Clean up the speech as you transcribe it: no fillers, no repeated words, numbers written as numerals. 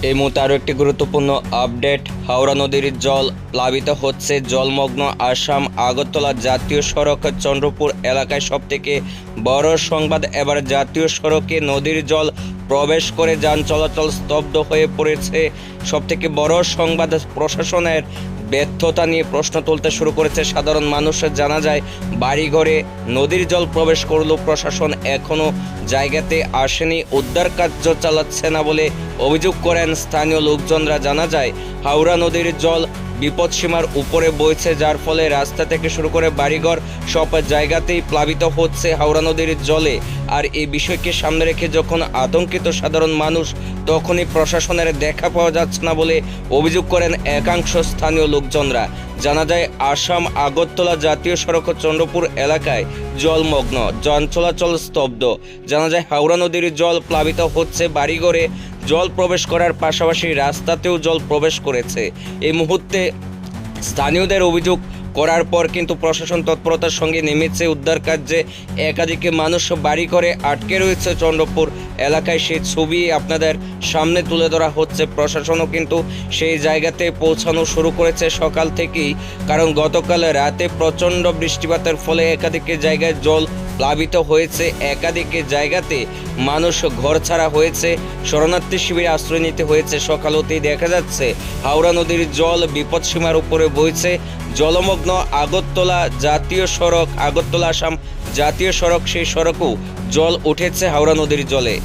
এই মুহূর্তে আরও একটি গুরুত্বপূর্ণ আপডেট। হাওড়া নদীর জল প্লাবিত হচ্ছে। জলমগ্ন আসাম আগরতলা জাতীয় সড়ক চন্দ্রপুর এলাকায় সবথেকে বড় সংবাদ। এবার জাতীয় সড়কে নদীর জল প্রবেশ করে যান চলাচল স্তব্ধ হয়ে পড়েছে। সবথেকে বড় সংবাদ, প্রশাসনের ব্যর্থতা নিয়ে প্রশ্ন তুলতে শুরু করেছে সাধারণ মানুষ। জানা যায়, বাড়িঘরে নদীর জল প্রবেশ করলেও প্রশাসন এখনও জায়গাতে আসেনি, উদ্ধার কার্য চালাচ্ছে না বলে অভিযোগ করেন স্থানীয় লোকজনরা। জানা যায়, হাওড়া নদীর জল বিপদসীমার উপরে বইছে, যার ফলে রাস্তা থেকে শুরু করে বাড়িঘর সব জায়গাতেই প্লাবিত হচ্ছে হাওড়া নদীর জলে। আর এই বিষয়কে সামনে রেখে যখন আতঙ্কিত সাধারণ মানুষ, তখনই প্রশাসনের দেখা পাওয়া যাচ্ছে না বলে অভিযোগ করেন একাংশ স্থানীয় লোকজনরা। জানা যায়, আসাম আগরতলা জাতীয় সড়ক চন্দ্রপুর এলাকায় জলমগ্ন, যান চলাচল স্তব্ধ। জানা যায়, হাওড়া নদীর জল প্লাবিত হচ্ছে, বাড়িঘরে জল প্রবেশ করার পাশাপাশি রাস্তাতেও জল প্রবেশ করেছে। এই মুহূর্তে স্থানীয়দের অভিযোগ করার পর কিন্তু প্রশাসন তৎপরতার সঙ্গে নেমেছে উদ্ধার কার্যে। একাধিক মানুষ বাড়ি করে আটকে রয়েছে চন্দ্রপুর এলাকায়, সেই ছবি আপনাদের সামনে তুলে ধরা হচ্ছে। প্রশাসনও কিন্তু সেই জায়গাতে পৌঁছানো শুরু করেছে সকাল থেকেই, কারণ গতকাল রাতে প্রচণ্ড বৃষ্টিপাতের ফলে একাধিক জায়গায় জল প্লাবিত হয়েছে। একাধিক জায়গাতে মানুষ ঘরছাড়া হয়েছে, শরণার্থী শিবিরে আশ্রয় নিতে হয়েছে। সকাল হতেই দেখা যাচ্ছে হাওড়া নদীর জল বিপদসীমার উপরে বইছে। জলমগ্ন আগরতলা জাতীয় সড়ক, আগরতলা আসাম জাতীয় সড়ক, সেই সড়কও জল উঠেছে হাওড়া নদীর জলে।